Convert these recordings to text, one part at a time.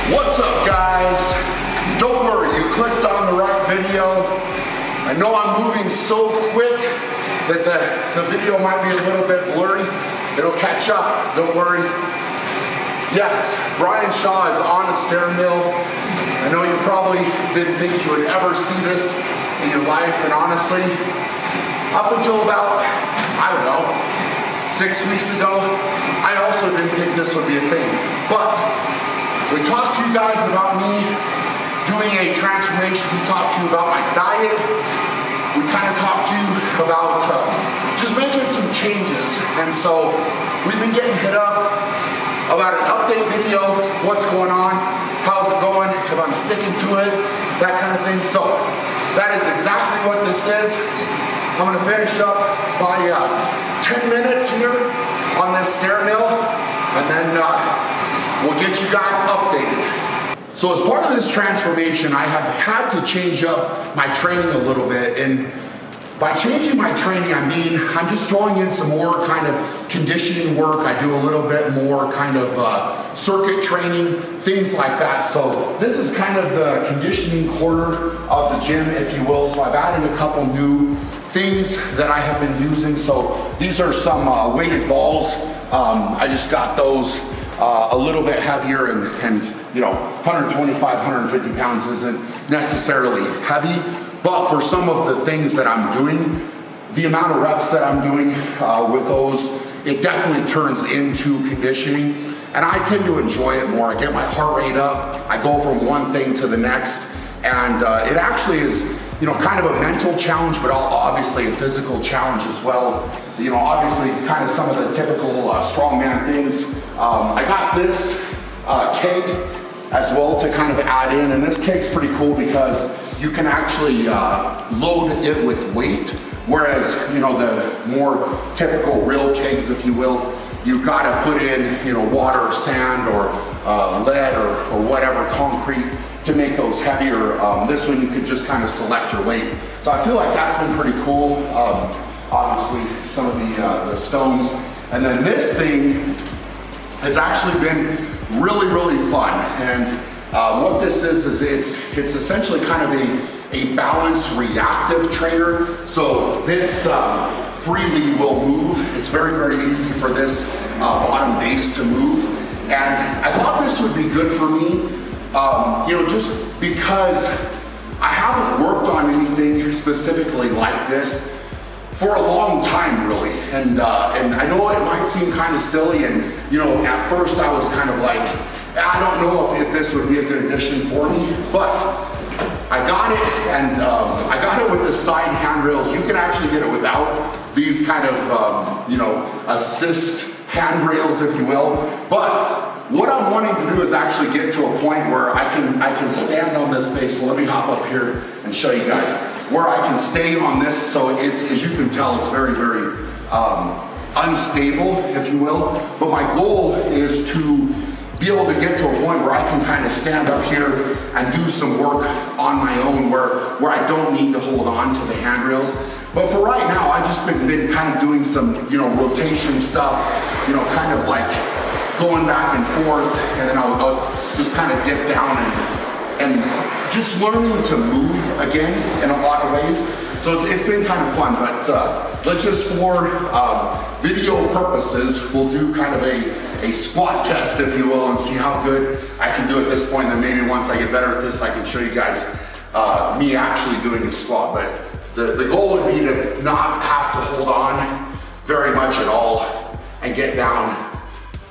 What's up, guys? Don't worry, you clicked on the right video. I know I'm moving so quick that the video might be a little bit blurry. It'll catch up, don't worry. Yes, Brian Shaw is on a stair mill. I know you probably didn't think you would ever see this in your life, and honestly, up until about, I don't know, 6 weeks ago, I also didn't think this would be a thing. But we talked to you guys about me doing a transformation. We talked to you about my diet. We kind of talked to you about just making some changes. And so we've been getting hit up about an update video, what's going on, how's it going, if I'm sticking to it, that kind of thing. So that is exactly what this is. I'm gonna finish up by 10 minutes here on this stair mill, and then we'll get you guys updated. So as part of this transformation, I have had to change up my training a little bit, and by changing my training, I mean I'm just throwing in some more kind of conditioning work. I do a little bit more kind of circuit training, things like that. So this is kind of the conditioning corner of the gym, if you will. So I've added a couple new things that I have been using. So these are some weighted balls. I just got those a little bit heavier, and you know, 125, 150 pounds isn't necessarily heavy, but for some of the things that I'm doing, the amount of reps that I'm doing with those, it definitely turns into conditioning, and I tend to enjoy it more. I get my heart rate up, I go from one thing to the next, and it actually is, you know, kind of a mental challenge, but obviously a physical challenge as well. You know, obviously kind of some of the typical strongman things. I got this keg as well to kind of add in, and this keg's pretty cool because you can actually load it with weight, whereas, you know, the more typical real kegs, if you will, you've got to put in, you know, water, sand, or lead, or whatever, concrete, to make those heavier. This one you could just kind of select your weight. So I feel like that's been pretty cool. Obviously some of the stones. And then this thing has actually been really fun. And what this is it's essentially kind of a balanced reactive trainer. So this freely will move. It's very easy for this bottom base to move. And I thought this would be good for me, you know, just because I haven't worked on anything specifically like this for a long time, really. And I know it might seem kind of silly, and you know, at first I was kind of like, I don't know if this would be a good addition for me, but I got it, and I got it with the side handrails. You can actually get it without these kind of, you know, assist handrails, if you will. But what I'm wanting to do is actually get to a point where I can stand on this space. So let me hop up here and show you guys where I can stay on this. So it's, as you can tell, it's very unstable, if you will. But my goal is to be able to get to a point where I can kind of stand up here and do some work on my own, where I don't need to hold on to the handrails. But for right now, I've just been kind of doing some, you know, rotation stuff, you know, kind of like going back and forth, and then I'll just kind of dip down and just learning to move again in a lot of ways. So it's been kind of fun, but let's just, for video purposes, we'll do kind of a squat test, if you will, and see how good I can do at this point. And then maybe once I get better at this, I can show you guys me actually doing a squat. But the goal would be to not have to hold on very much at all and get down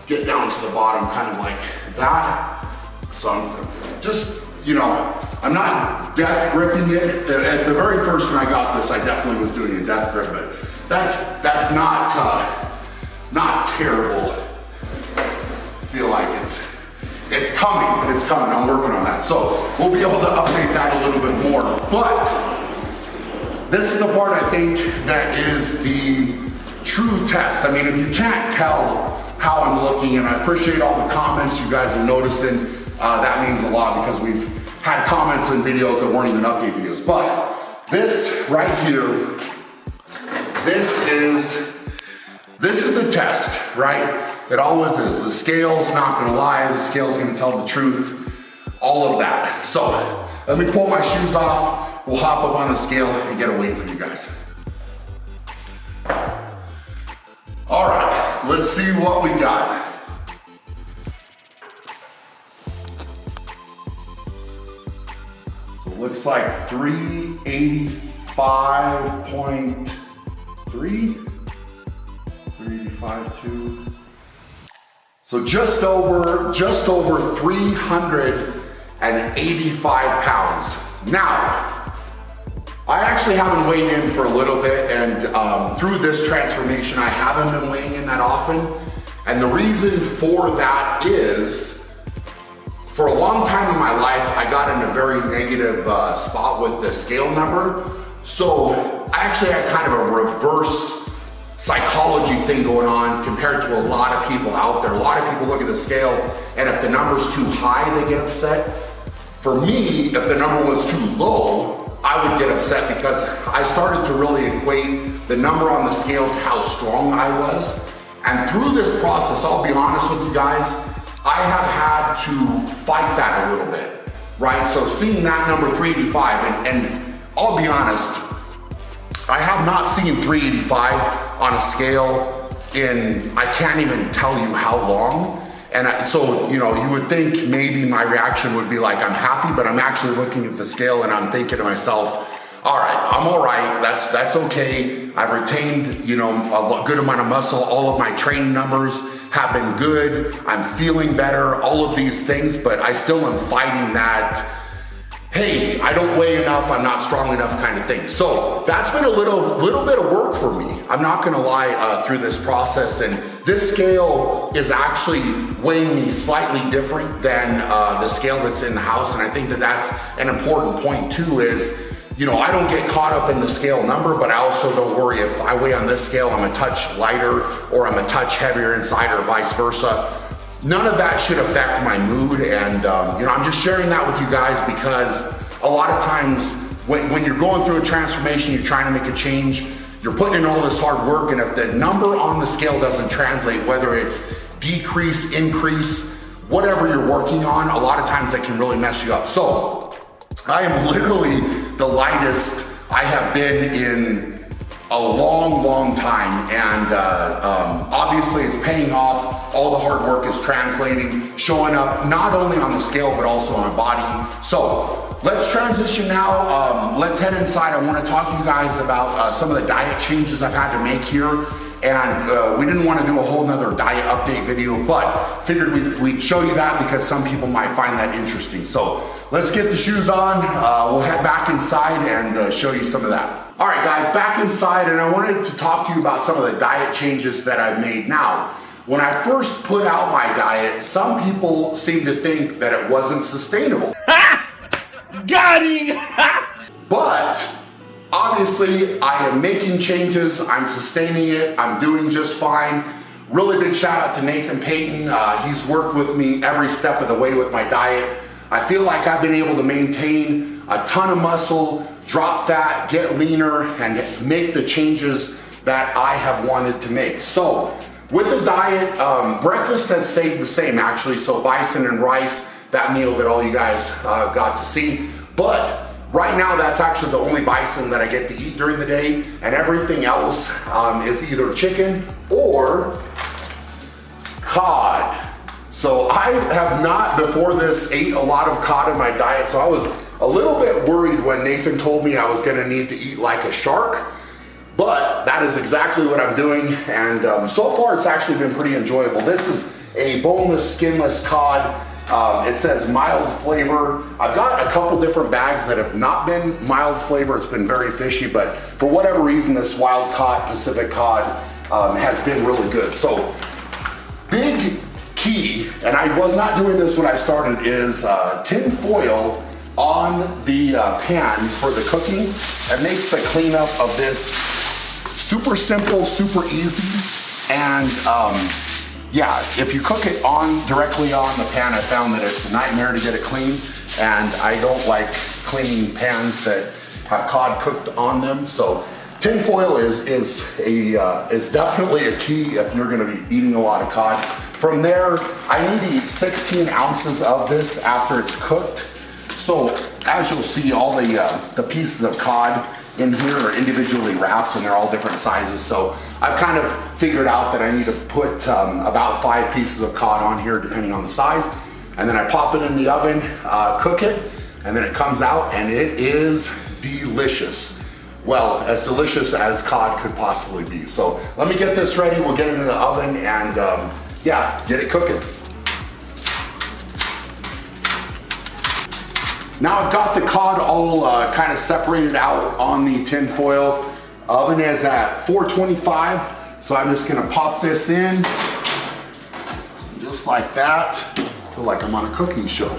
to the bottom, kind of like that. So I'm just, you know, I'm not death gripping it. At the very first when I got this, I definitely was doing a death grip, but that's not terrible. I feel like it's coming, but it's coming. I'm working on that. So we'll be able to update that a little bit more. But this is the part I think that is the true test. I mean, if you can't tell how I'm looking, and I appreciate all the comments you guys are noticing, that means a lot, because we've had comments and videos that weren't even update videos. But this right here, this is the test, right? It always is. The scale's not gonna lie, the scale's gonna tell the truth. all of that. So let me pull my shoes off. We'll hop up on the scale and get a weight for you guys. All right, let's see what we got. So it looks like 385.3, 385.2. So just over 385 pounds. Now, I actually haven't weighed in for a little bit, and through this transformation, I haven't been weighing in that often. And the reason for that is, for a long time in my life, I got in a very negative spot with the scale number. So I actually had kind of a reverse psychology thing going on compared to a lot of people out there. A lot of people look at the scale, and if the number's too high, they get upset. For me, if the number was too low, I would get upset because I started to really equate the number on the scale to how strong I was. And through this process, I'll be honest with you guys, I have had to fight that a little bit, right? So seeing that number 385, and I'll be honest, I have not seen 385 on a scale in, I can't even tell you how long. And so, you know, you would think maybe my reaction would be like, I'm happy, but I'm actually looking at the scale and I'm thinking to myself, all right, I'm all right, that's okay. I've retained, you know, a good amount of muscle. All of my training numbers have been good. I'm feeling better, all of these things, but I still am fighting that, hey, I don't weigh enough, I'm not strong enough kind of thing. So that's been a little bit of work for me. I'm not gonna lie, through this process. And this scale is actually weighing me slightly different than the scale that's in the house. And I think that that's an important point too, is, you know, I don't get caught up in the scale number, but I also don't worry if I weigh on this scale, I'm a touch lighter or I'm a touch heavier inside or vice versa. None of that should affect my mood, and you know, I'm just sharing that with you guys because a lot of times when you're going through a transformation, you're trying to make a change, you're putting in all this hard work, and if the number on the scale doesn't translate, whether it's decrease, increase, whatever you're working on, a lot of times that can really mess you up. So I am literally the lightest I have been in a long time, and obviously it's paying off. All the hard work is translating, showing up not only on the scale but also on my body. So let's transition now. Let's head inside. I want to talk to you guys about some of the diet changes I've had to make here. And we didn't want to do a whole nother diet update video, but figured we'd show you that because some people might find that interesting. So let's get the shoes on. We'll head back inside and show you some of that. All right, guys, back inside, and I wanted to talk to you about some of the diet changes that I've made. Now, when I first put out my diet, some people seemed to think that it wasn't sustainable. Got him! But obviously, I am making changes, I'm sustaining it, I'm doing just fine. Really big shout out to Nathan Payton. He's worked with me every step of the way with my diet. I feel like I've been able to maintain a ton of muscle, drop fat, get leaner, and make the changes that I have wanted to make. So, with the diet, breakfast has stayed the same actually, so bison and rice, that meal that all you guys got to see. But right now, that's actually the only bison that I get to eat during the day, and everything else is either chicken or cod. So I have not, before this, ate a lot of cod in my diet, so I was a little bit worried when Nathan told me I was gonna need to eat like a shark, but that is exactly what I'm doing, and so far it's actually been pretty enjoyable. This is a boneless, skinless cod. It says mild flavor. I've got a couple different bags that have not been mild flavor. It's been very fishy, but for whatever reason, this wild caught Pacific cod has been really good. So big key, and I was not doing this when I started, is tin foil on the pan for the cooking. It makes the cleanup of this super simple, super easy, and yeah, if you cook it directly on the pan, I found that it's a nightmare to get it clean, and I don't like cleaning pans that have cod cooked on them. So tin foil is definitely a key if you're going to be eating a lot of cod. From there, I need to eat 16 ounces of this after it's cooked. So as you'll see, all the pieces of cod in here are individually wrapped and they're all different sizes. So I've kind of figured out that I need to put about 5 pieces of cod on here depending on the size. And then I pop it in the oven, cook it, and then it comes out and it is delicious. Well, as delicious as cod could possibly be. So let me get this ready, we'll get it in the oven and yeah, get it cooking. Now I've got the cod all kind of separated out on the tin foil. Oven is at 425, so I'm just gonna pop this in, just like that. I feel like I'm on a cooking show.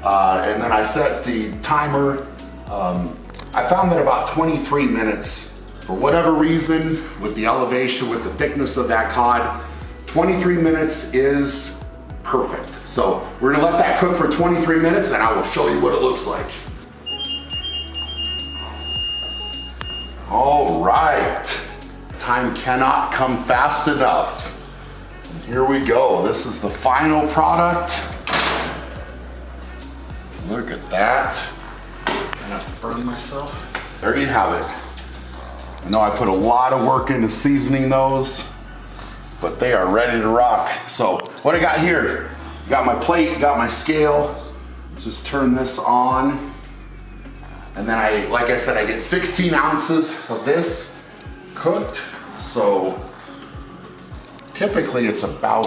And then I set the timer. I found that about 23 minutes, for whatever reason, with the elevation, with the thickness of that cod, 23 minutes is perfect. So we're gonna let that cook for 23 minutes and I will show you what it looks like. All right, time cannot come fast enough. Here we go, this is the final product. Look at that. I have to burn myself. There you have it. I know I put a lot of work into seasoning those, but they are ready to rock. So what I got here, got my plate, got my scale. Just turn this on. And then like I said, I get 16 ounces of this cooked. So typically it's about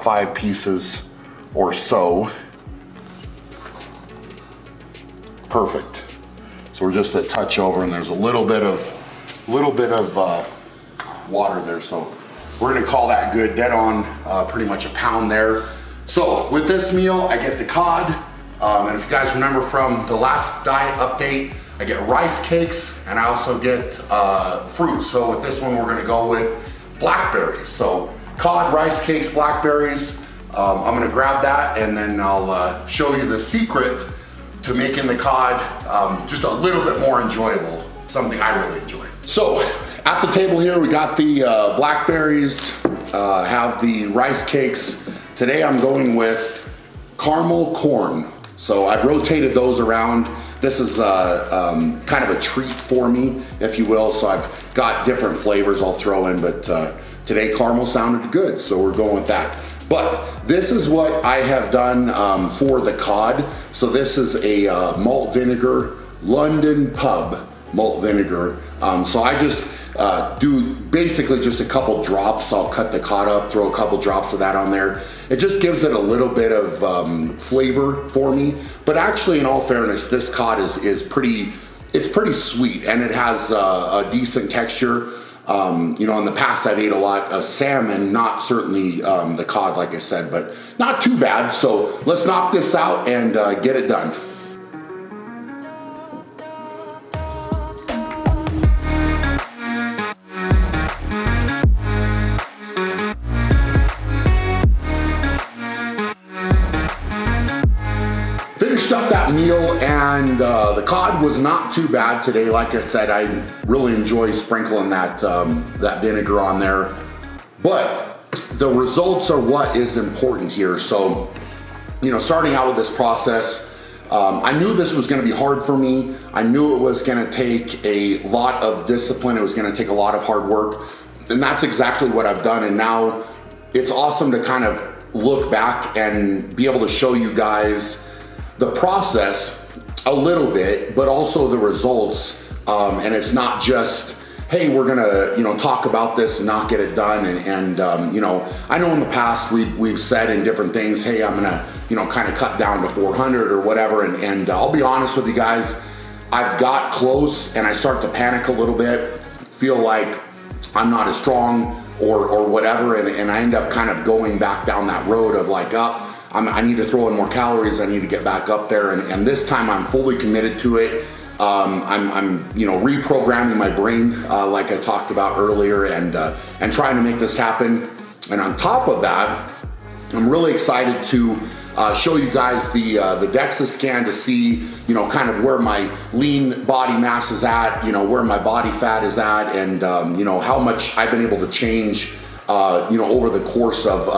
5 pieces or so. Perfect. So we're just a touch over and there's a little bit of water there. So we're gonna call that good, dead on, pretty much a pound there. So with this meal, I get the cod, and if you guys remember from the last diet update, I get rice cakes and I also get fruit. So with this one, we're gonna go with blackberries. So cod, rice cakes, blackberries. I'm gonna grab that and then I'll show you the secret to making the cod just a little bit more enjoyable, something I really enjoy. So at the table here, we got the blackberries, have the rice cakes. Today I'm going with caramel corn. So I've rotated those around. This is kind of a treat for me, if you will. So I've got different flavors I'll throw in, but today caramel sounded good, so we're going with that. But this is what I have done for the cod. So this is a malt vinegar, London Pub malt vinegar. So I just do basically just a couple drops. I'll cut the cod up, throw a couple drops of that on there. It just gives it a little bit of flavor for me. But actually, in all fairness, this cod is pretty sweet and it has a decent texture. You know, in the past I've ate a lot of salmon, not certainly the cod, like I said, but not too bad. So let's knock this out and get it done. Finished up that meal and the cod was not too bad today. Like I said, I really enjoy sprinkling that vinegar on there. But the results are what is important here. So, you know, starting out with this process, I knew this was gonna be hard for me. I knew it was gonna take a lot of discipline. It was gonna take a lot of hard work. And that's exactly what I've done. And now it's awesome to kind of look back and be able to show you guys the process a little bit, but also the results. And it's not just, hey, we're gonna, you know, talk about this and not get it done. And you know, I know in the past we've said in different things, hey, I'm gonna, you know, kind of cut down to 400 or whatever. And I'll be honest with you guys, I've got close and I start to panic a little bit, feel like I'm not as strong or whatever. And I end up kind of going back down that road of like, I need to throw in more calories. I need to get back up there. And this time I'm fully committed to it. I'm you know, reprogramming my brain like I talked about earlier and trying to make this happen. And on top of that, I'm really excited to show you guys the DEXA scan to see, you know, kind of where my lean body mass is at, you know, where my body fat is at, and you know, how much I've been able to change you know, over the course of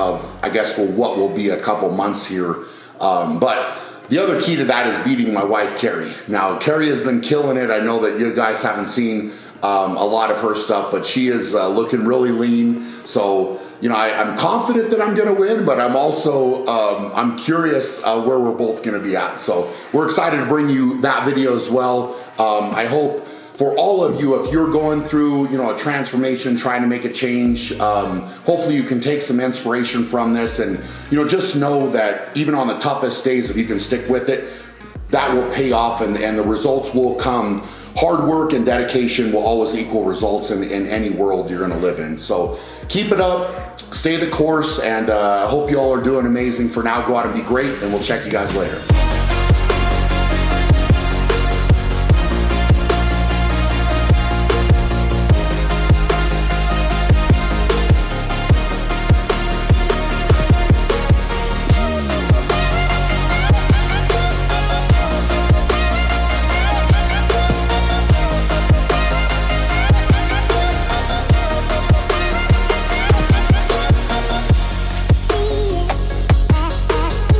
I guess, well, what will be a couple months here. But the other key to that is beating my wife, Carrie. Now, Carrie has been killing it. I know that you guys haven't seen a lot of her stuff, but she is looking really lean. So, you know, I'm confident that I'm going to win, but I'm also, I'm curious where we're both going to be at. So we're excited to bring you that video as well. I hope for all of you, if you're going through, you know, a transformation, trying to make a change, hopefully you can take some inspiration from this, and, you know, just know that even on the toughest days, if you can stick with it, that will pay off, and the results will come. Hard work and dedication will always equal results in any world you're gonna live in. So keep it up, stay the course, and I hope you all are doing amazing for now. Go out and be great, and we'll check you guys later.